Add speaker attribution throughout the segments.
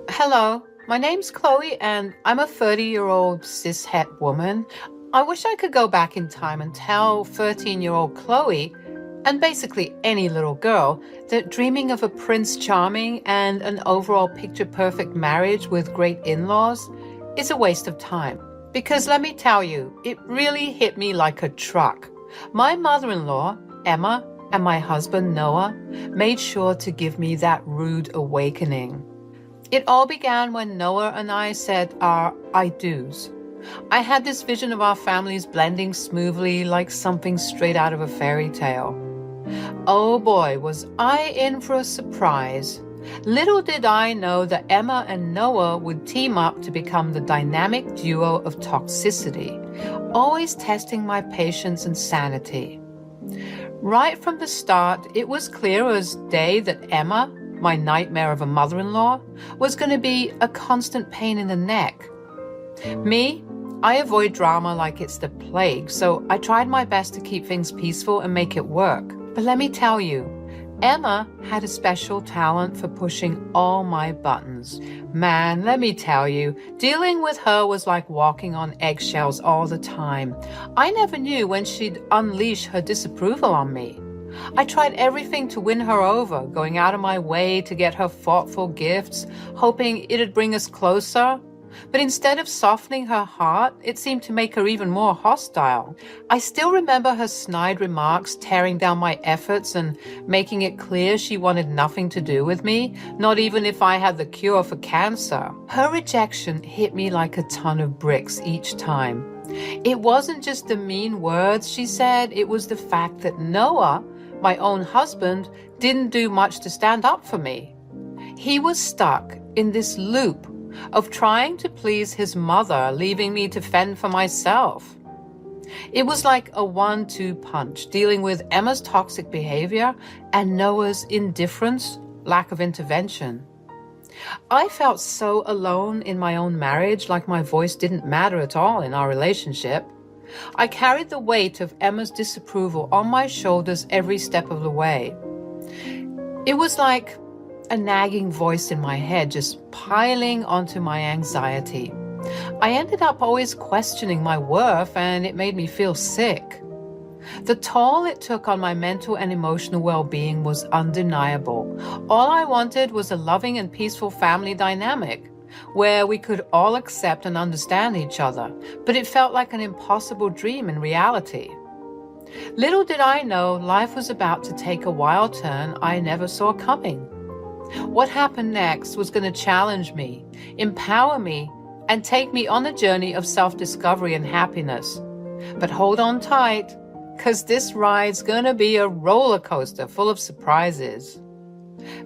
Speaker 1: Hello, my name's Chloe and I'm a 30-year-old cis-het woman. I wish I could go back in time and tell 13-year-old Chloe, and basically any little girl, that dreaming of a Prince Charming and an overall picture-perfect marriage with great in-laws is a waste of time. Because let me tell you, it really hit me like a truck. My mother-in-law, Emma, and my husband, Noah, made sure to give me that rude awakening. It all began when Noah and I said our I do's. I had this vision of our families blending smoothly like something straight out of a fairy tale. Oh boy, was I in for a surprise. Little did I know that Emma and Noah would team up to become the dynamic duo of toxicity, always testing my patience and sanity. Right from the start, it was clear as day that Emma, my nightmare of a mother-in-law, was going to be a constant pain in the neck. Me, I avoid drama like it's the plague, so I tried my best to keep things peaceful and make it work. But let me tell you, Emma had a special talent for pushing all my buttons. Man, let me tell you, dealing with her was like walking on eggshells all the time. I never knew when she'd unleash her disapproval on me. I tried everything to win her over, going out of my way to get her thoughtful gifts, hoping it'd bring us closer. But instead of softening her heart, it seemed to make her even more hostile. I still remember her snide remarks tearing down my efforts and making it clear she wanted nothing to do with me, not even if I had the cure for cancer. Her rejection hit me like a ton of bricks each time. It wasn't just the mean words she said, it was the fact that Noah, my own husband, didn't do much to stand up for me. He was stuck in this loop of trying to please his mother, leaving me to fend for myself. It was like a 1-2 punch, dealing with Emma's toxic behavior and Noah's indifference, lack of intervention. I felt so alone in my own marriage, like my voice didn't matter at all in our relationship. I carried the weight of Emma's disapproval on my shoulders every step of the way. It was like a nagging voice in my head just piling onto my anxiety. I ended up always questioning my worth, and it made me feel sick. The toll it took on my mental and emotional well-being was undeniable. All I wanted was a loving and peaceful family dynamic where we could all accept and understand each other, but it felt like an impossible dream in reality. Little did I know life was about to take a wild turn I never saw coming. What happened next was going to challenge me, empower me, and take me on a journey of self-discovery and happiness. But hold on tight, because this ride's going to be a roller coaster full of surprises.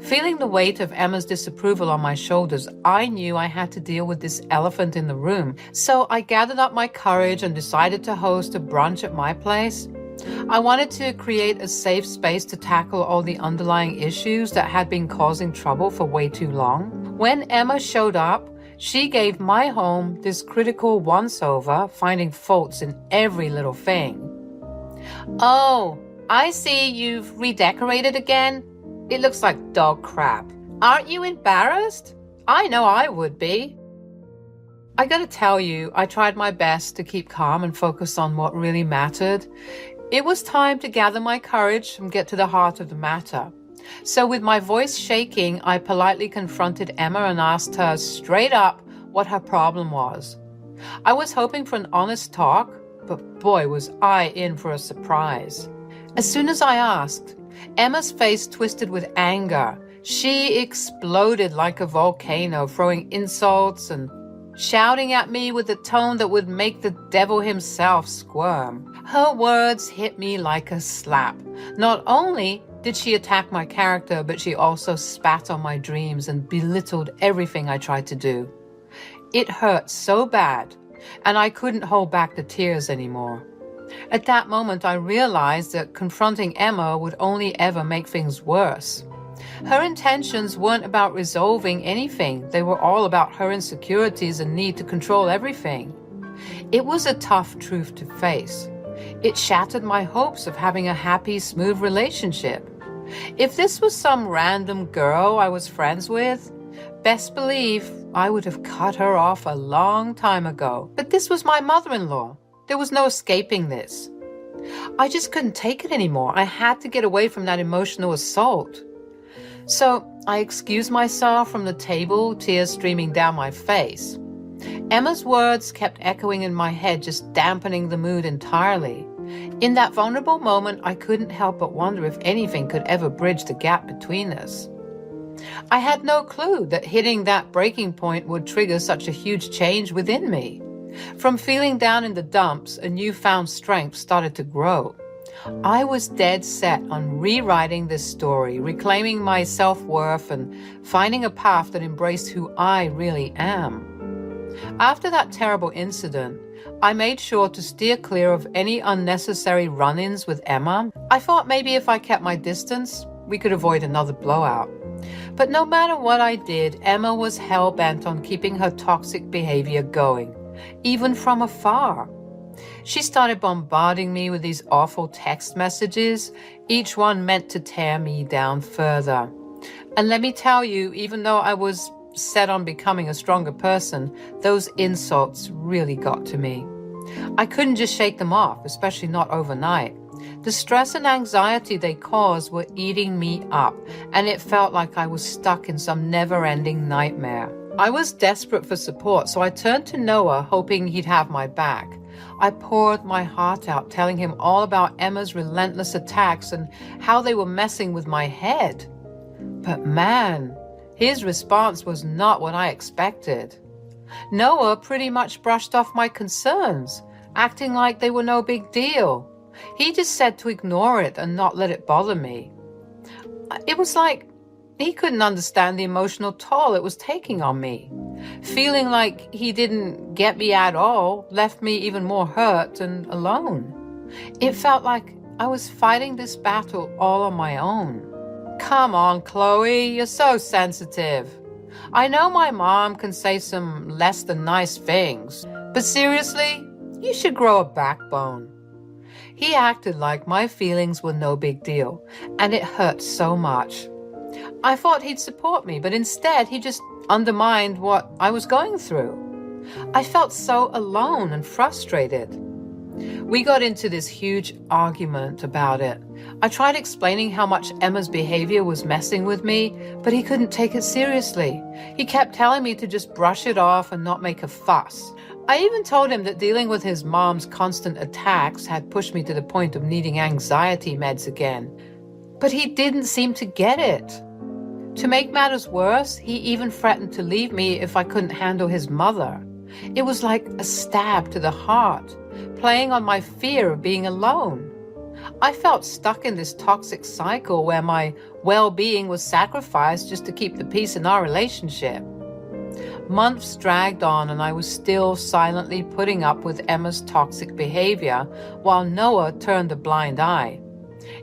Speaker 1: Feeling the weight of Emma's disapproval on my shoulders, I knew I had to deal with this elephant in the room. So I gathered up my courage and decided to host a brunch at my place. I wanted to create a safe space to tackle all the underlying issues that had been causing trouble for way too long. When Emma showed up, she gave my home this critical once-over, finding faults in every little thing. Oh, I see you've redecorated again. It looks like dog crap. Aren't you embarrassed? I know I would be. I gotta tell you, I tried my best to keep calm and focus on what really mattered. It was time to gather my courage and get to the heart of the matter. So with my voice shaking, I politely confronted Emma and asked her straight up what her problem was. I was hoping for an honest talk, but boy, was I in for a surprise. As soon as I asked, Emma's face twisted with anger. She exploded like a volcano, throwing insults and shouting at me with a tone that would make the devil himself squirm. Her words hit me like a slap. Not only did she attack my character, but she also spat on my dreams and belittled everything I tried to do. It hurt so bad, and I couldn't hold back the tears anymore. At that moment, I realized that confronting Emma would only ever make things worse. Her intentions weren't about resolving anything. They were all about her insecurities and need to control everything. It was a tough truth to face. It shattered my hopes of having a happy, smooth relationship. If this was some random girl I was friends with, Best believe I would have cut her off a long time ago. But this was my mother-in-law. There was no escaping this. I just couldn't take it anymore. I had to get away from that emotional assault. So I excused myself from the table, tears streaming down my face. Emma's words kept echoing in my head, just dampening the mood entirely. In that vulnerable moment, I couldn't help but wonder if anything could ever bridge the gap between us. I had no clue that hitting that breaking point would trigger such a huge change within me. From feeling down in the dumps, a newfound strength started to grow. I was dead set on rewriting this story, reclaiming my self-worth and finding a path that embraced who I really am. After that terrible incident, I made sure to steer clear of any unnecessary run-ins with Emma. I thought maybe if I kept my distance, we could avoid another blowout. But no matter what I did, Emma was hell-bent on keeping her toxic behavior going, even from afar. She started bombarding me with these awful text messages, each one meant to tear me down further. And let me tell you, even though I was set on becoming a stronger person, those insults really got to me. I couldn't just shake them off, especially not overnight. The stress and anxiety they caused were eating me up, and it felt like I was stuck in some never-ending nightmare. I was desperate for support, so I turned to Noah, hoping he'd have my back. I poured my heart out, telling him all about Emma's relentless attacks and how they were messing with my head. But man, his response was not what I expected. Noah pretty much brushed off my concerns, acting like they were no big deal. He just said to ignore it and not let it bother me. It was like he couldn't understand the emotional toll it was taking on me. Feeling like he didn't get me at all left me even more hurt and alone. It felt like I was fighting this battle all on my own. Come on, Chloe, you're so sensitive. I know my mom can say some less than nice things, but seriously, you should grow a backbone. He acted like my feelings were no big deal, and it hurt so much. I thought he'd support me, but instead he just undermined what I was going through. I felt so alone and frustrated. We got into this huge argument about it. I tried explaining how much Emma's behavior was messing with me, but he couldn't take it seriously. He kept telling me to just brush it off and not make a fuss. I even told him that dealing with his mom's constant attacks had pushed me to the point of needing anxiety meds again. But he didn't seem to get it. To make matters worse, he even threatened to leave me if I couldn't handle his mother. It was like a stab to the heart, playing on my fear of being alone. I felt stuck in this toxic cycle where my well-being was sacrificed just to keep the peace in our relationship. Months dragged on and I was still silently putting up with Emma's toxic behavior while Noah turned a blind eye.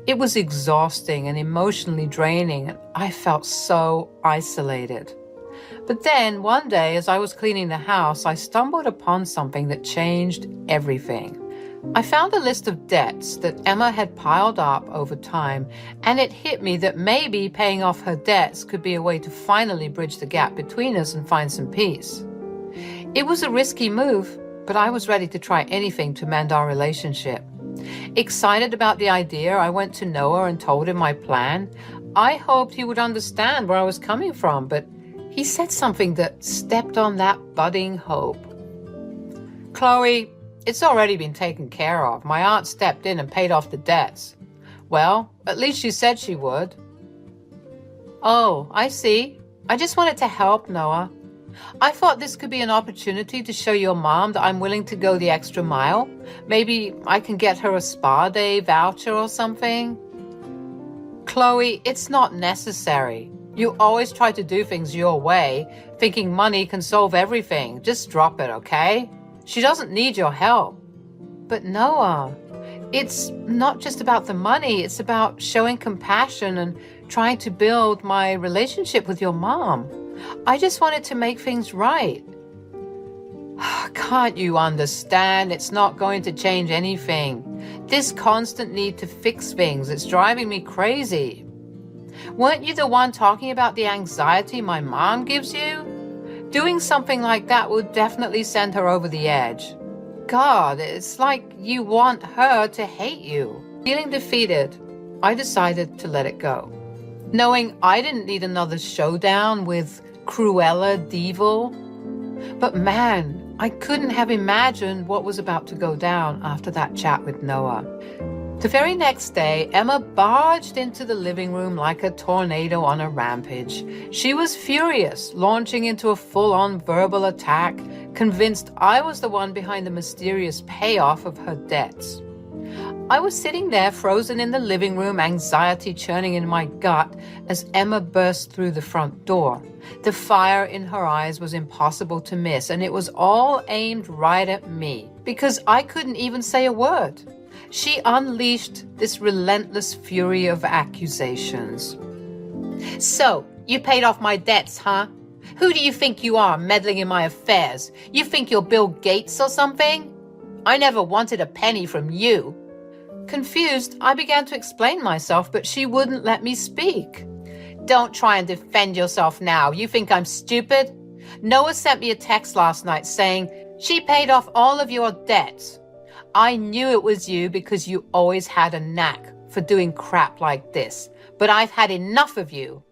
Speaker 1: It was exhausting and emotionally draining, and I felt so isolated. But then, one day, as I was cleaning the house, I stumbled upon something that changed everything. I found a list of debts that Emma had piled up over time, and it hit me that maybe paying off her debts could be a way to finally bridge the gap between us and find some peace. It was a risky move, but I was ready to try anything to mend our relationship. Excited about the idea, I went to Noah and told him my plan. I hoped he would understand where I was coming from, but he said something that stepped on that budding hope. Chloe, it's already been taken care of. My aunt stepped in and paid off the debts. Well, at least she said she would. Oh, I see. I just wanted to help, Noah. I thought this could be an opportunity to show your mom that I'm willing to go the extra mile. Maybe I can get her a spa day voucher or something. Chloe, it's not necessary. You always try to do things your way, thinking money can solve everything. Just drop it, okay? She doesn't need your help. But Noah, it's not just about the money. It's about showing compassion and trying to build my relationship with your mom. I just wanted to make things right. Can't you understand? It's not going to change anything. This constant need to fix things, it's driving me crazy. Weren't you the one talking about the anxiety my mom gives you? Doing something like that would definitely send her over the edge. God, it's like you want her to hate you. Feeling defeated, I decided to let it go, knowing I didn't need another showdown with Cruella Devil. But man, I couldn't have imagined what was about to go down after that chat with Noah. The very next day, Emma barged into the living room like a tornado on a rampage. She was furious, launching into a full-on verbal attack, convinced I was the one behind the mysterious payoff of her debts. I was sitting there frozen in the living room, anxiety churning in my gut as Emma burst through the front door. The fire in her eyes was impossible to miss, and it was all aimed right at me because I couldn't even say a word. She unleashed this relentless fury of accusations. So, you paid off my debts, huh? Who do you think you are, meddling in my affairs? You think you're Bill Gates or something? I never wanted a penny from you. Confused, I began to explain myself, but she wouldn't let me speak. Don't try and defend yourself now. You think I'm stupid? Noah sent me a text last night saying she paid off all of your debts. I knew it was you because you always had a knack for doing crap like this, but I've had enough of you.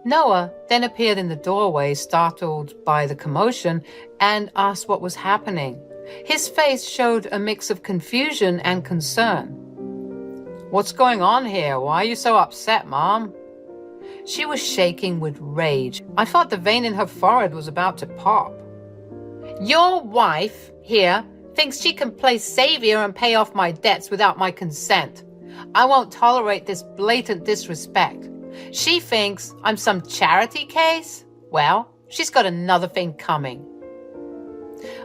Speaker 1: Noah then appeared in the doorway, startled by the commotion, and asked what was happening. His face showed a mix of confusion and concern. What's going on here? Why are you so upset, Mom? She was shaking with rage. I thought the vein in her forehead was about to pop. Your wife here thinks she can play savior and pay off my debts without my consent. I won't tolerate this blatant disrespect. She thinks I'm some charity case? Well, she's got another thing coming.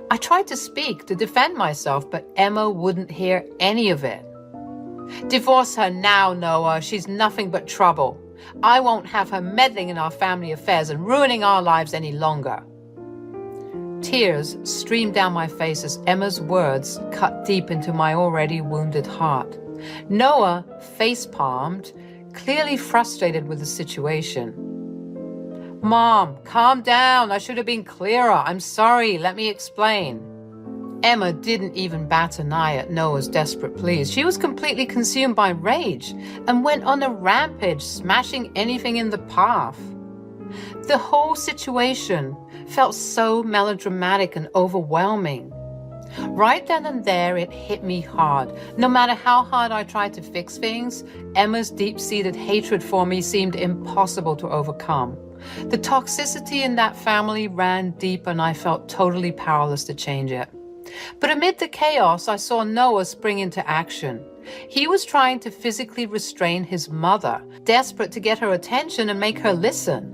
Speaker 1: I tried to speak to defend myself, but Emma wouldn't hear any of it. Divorce her now, Noah. She's nothing but trouble. I won't have her meddling in our family affairs and ruining our lives any longer. Tears streamed down my face as Emma's words cut deep into my already wounded heart. Noah face-palmed, clearly frustrated with the situation. Mom, calm down. I should have been clearer. I'm sorry. Let me explain. Emma didn't even bat an eye at Noah's desperate pleas. She was completely consumed by rage and went on a rampage, smashing anything in the path. The whole situation felt so melodramatic and overwhelming. Right then and there, it hit me hard. No matter how hard I tried to fix things, Emma's deep-seated hatred for me seemed impossible to overcome. The toxicity in that family ran deep, and I felt totally powerless to change it. But amid the chaos, I saw Noah spring into action. He was trying to physically restrain his mother, desperate to get her attention and make her listen.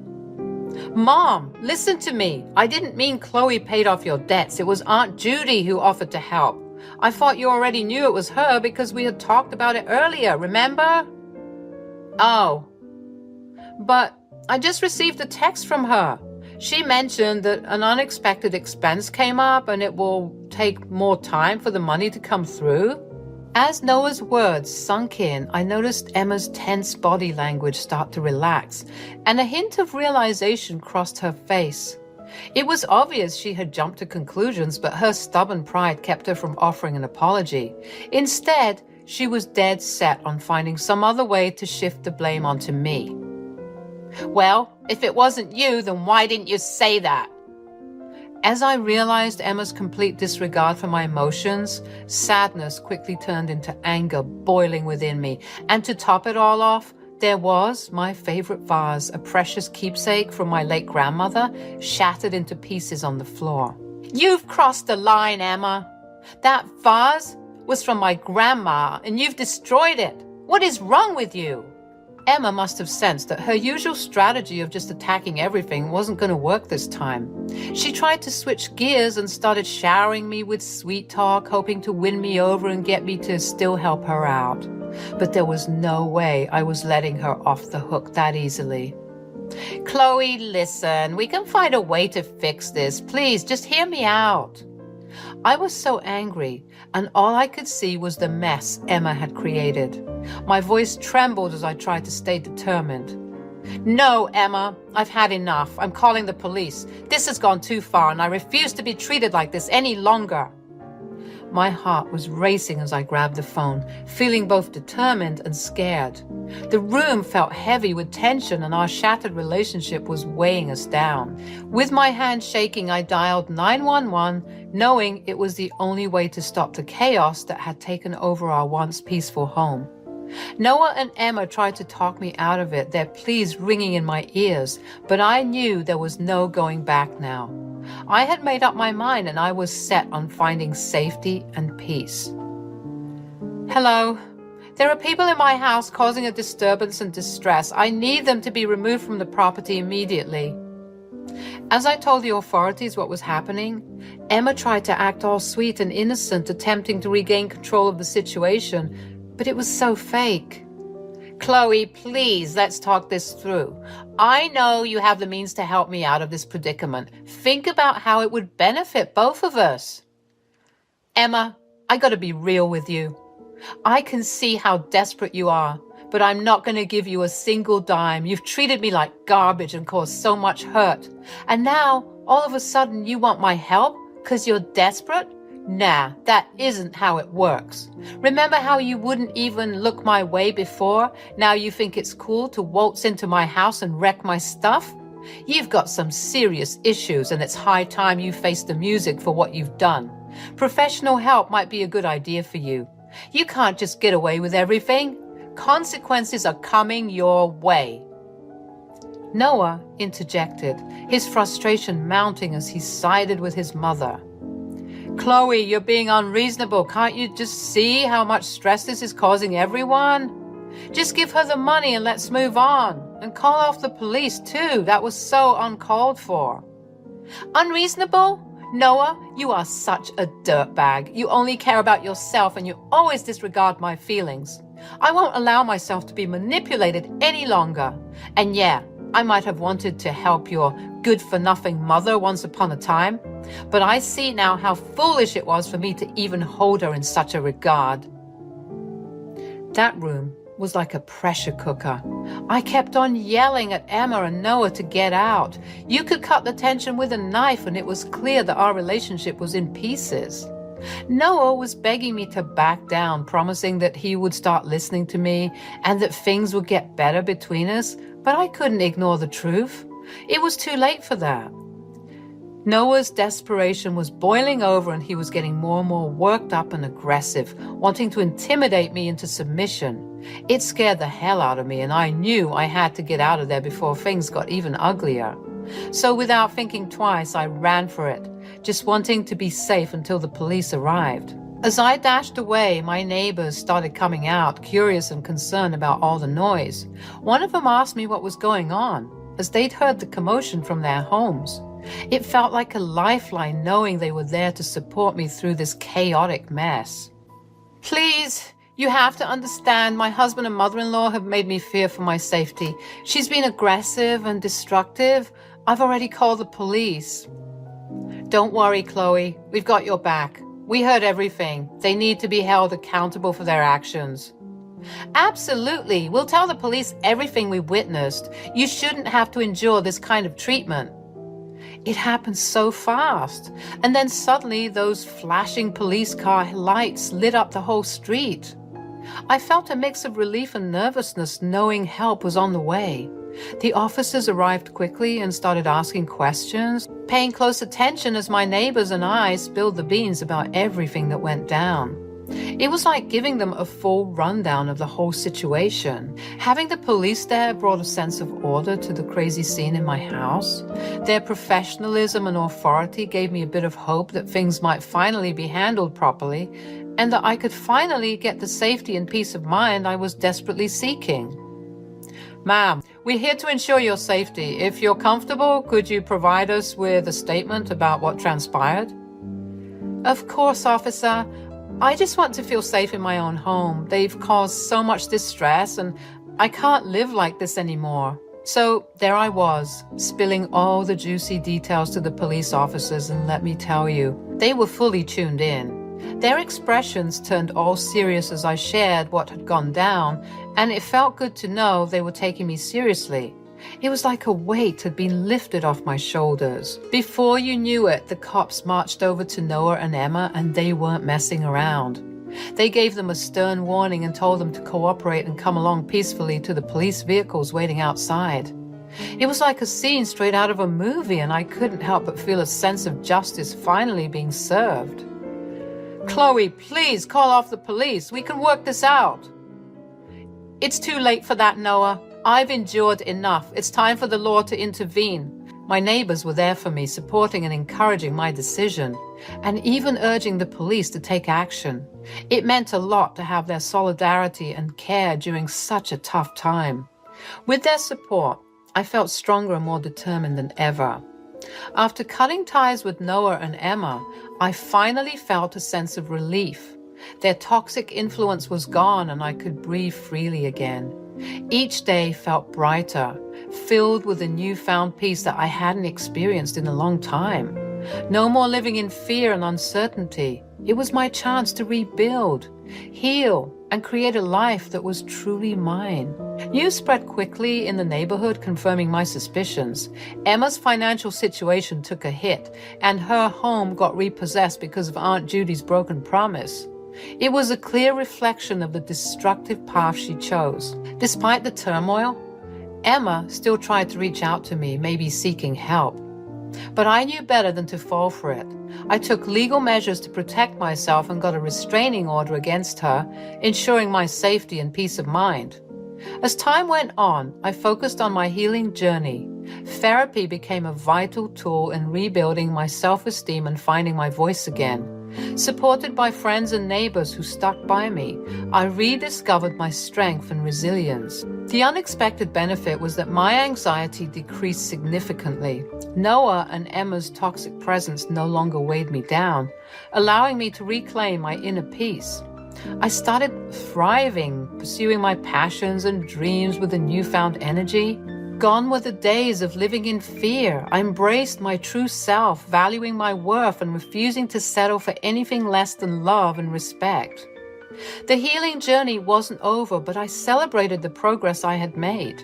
Speaker 1: Mom, listen to me. I didn't mean Chloe paid off your debts. It was Aunt Judy who offered to help. I thought you already knew it was her because we had talked about it earlier, remember? Oh, but I just received a text from her. She mentioned that an unexpected expense came up and it will take more time for the money to come through. As Noah's words sunk in, I noticed Emma's tense body language start to relax, and a hint of realization crossed her face. It was obvious she had jumped to conclusions, but her stubborn pride kept her from offering an apology. Instead, she was dead set on finding some other way to shift the blame onto me. Well, if it wasn't you, then why didn't you say that? As I realized Emma's complete disregard for my emotions, sadness quickly turned into anger boiling within me. And to top it all off, there was my favorite vase, a precious keepsake from my late grandmother, shattered into pieces on the floor. You've crossed the line, Emma. That vase was from my grandma, and you've destroyed it. What is wrong with you? Emma must have sensed that her usual strategy of just attacking everything wasn't going to work this time. She tried to switch gears and started showering me with sweet talk, hoping to win me over and get me to still help her out. But there was no way I was letting her off the hook that easily. Chloe, listen, we can find a way to fix this. Please, just hear me out. I was so angry, and all I could see was the mess Emma had created. My voice trembled as I tried to stay determined. No, Emma, I've had enough. I'm calling the police. This has gone too far, and I refuse to be treated like this any longer. My heart was racing as I grabbed the phone, feeling both determined and scared. The room felt heavy with tension, and our shattered relationship was weighing us down. With my hand shaking, I dialed 911, knowing it was the only way to stop the chaos that had taken over our once peaceful home. Noah and Emma tried to talk me out of it, their pleas ringing in my ears, but I knew there was no going back now. I had made up my mind, and I was set on finding safety and peace. Hello. There are people in my house causing a disturbance and distress. I need them to be removed from the property immediately. As I told the authorities what was happening, Emma tried to act all sweet and innocent, attempting to regain control of the situation, but it was so fake. Chloe, please, let's talk this through. I know you have the means to help me out of this predicament. Think about how it would benefit both of us. Emma, I gotta be real with you. I can see how desperate you are, but I'm not gonna give you a single dime. You've treated me like garbage and caused so much hurt. And now, all of a sudden, you want my help because you're desperate? Nah, that isn't how it works. Remember how you wouldn't even look my way before? Now you think it's cool to waltz into my house and wreck my stuff? You've got some serious issues, and it's high time you face the music for what you've done. Professional help might be a good idea for you. You can't just get away with everything. Consequences are coming your way. Noah interjected, his frustration mounting as he sided with his mother. Chloe, you're being unreasonable. Can't you just see how much stress this is causing everyone? Just give her the money and let's move on. And call off the police too. That was so uncalled for. Unreasonable? Noah, you are such a dirtbag. You only care about yourself, and you always disregard my feelings. I won't allow myself to be manipulated any longer. And yeah, I might have wanted to help your good-for-nothing mother once upon a time, but I see now how foolish it was for me to even hold her in such a regard. That room was like a pressure cooker. I kept on yelling at Emma and Noah to get out. You could cut the tension with a knife, and it was clear that our relationship was in pieces. Noah was begging me to back down, promising that he would start listening to me and that things would get better between us, but I couldn't ignore the truth. It was too late for that. Noah's desperation was boiling over, and he was getting more and more worked up and aggressive, wanting to intimidate me into submission. It scared the hell out of me, and I knew I had to get out of there before things got even uglier. So without thinking twice, I ran for it, just wanting to be safe until the police arrived. As I dashed away, my neighbors started coming out, curious and concerned about all the noise. One of them asked me what was going on, as they'd heard the commotion from their homes. It felt like a lifeline knowing they were there to support me through this chaotic mess. Please, you have to understand, my husband and mother-in-law have made me fear for my safety. She's been aggressive and destructive. I've already called the police. Don't worry, Chloe. We've got your back. We heard everything. They need to be held accountable for their actions. Absolutely. We'll tell the police everything we witnessed. You shouldn't have to endure this kind of treatment. It happened so fast. And then suddenly those flashing police car lights lit up the whole street. I felt a mix of relief and nervousness knowing help was on the way. The officers arrived quickly and started asking questions, paying close attention as my neighbors and I spilled the beans about everything that went down. It was like giving them a full rundown of the whole situation. Having the police there brought a sense of order to the crazy scene in my house. Their professionalism and authority gave me a bit of hope that things might finally be handled properly, and that I could finally get the safety and peace of mind I was desperately seeking. Ma'am, we're here to ensure your safety. If you're comfortable, could you provide us with a statement about what transpired? Of course, officer. I just want to feel safe in my own home. They've caused so much distress, and I can't live like this anymore. So there I was, spilling all the juicy details to the police officers, and let me tell you, they were fully tuned in. Their expressions turned all serious as I shared what had gone down, and it felt good to know they were taking me seriously. It was like a weight had been lifted off my shoulders. Before you knew it, the cops marched over to Noah and Emma, and they weren't messing around. They gave them a stern warning and told them to cooperate and come along peacefully to the police vehicles waiting outside. It was like a scene straight out of a movie, and I couldn't help but feel a sense of justice finally being served. "Chloe, please call off the police. We can work this out." "It's too late for that, Noah. I've endured enough. It's time for the law to intervene." My neighbors were there for me, supporting and encouraging my decision, and even urging the police to take action. It meant a lot to have their solidarity and care during such a tough time. With their support, I felt stronger and more determined than ever. After cutting ties with Noah and Emma, I finally felt a sense of relief. Their toxic influence was gone, and I could breathe freely again. Each day felt brighter, filled with a newfound peace that I hadn't experienced in a long time. No more living in fear and uncertainty. It was my chance to rebuild, heal, and create a life that was truly mine. News spread quickly in the neighborhood, confirming my suspicions. Emma's financial situation took a hit, and her home got repossessed because of Aunt Judy's broken promise. It was a clear reflection of the destructive path she chose. Despite the turmoil, Emma still tried to reach out to me, maybe seeking help. But I knew better than to fall for it. I took legal measures to protect myself and got a restraining order against her, ensuring my safety and peace of mind. As time went on, I focused on my healing journey. Therapy became a vital tool in rebuilding my self-esteem and finding my voice again. Supported by friends and neighbors who stuck by me, I rediscovered my strength and resilience. The unexpected benefit was that my anxiety decreased significantly. Noah and Emma's toxic presence no longer weighed me down, allowing me to reclaim my inner peace. I started thriving, pursuing my passions and dreams with a newfound energy. Gone were the days of living in fear. I embraced my true self, valuing my worth and refusing to settle for anything less than love and respect. The healing journey wasn't over, but I celebrated the progress I had made.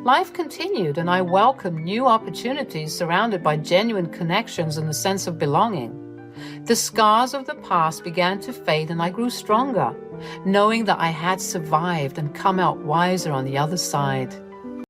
Speaker 1: Life continued, and I welcomed new opportunities surrounded by genuine connections and a sense of belonging. The scars of the past began to fade, and I grew stronger, knowing that I had survived and come out wiser on the other side.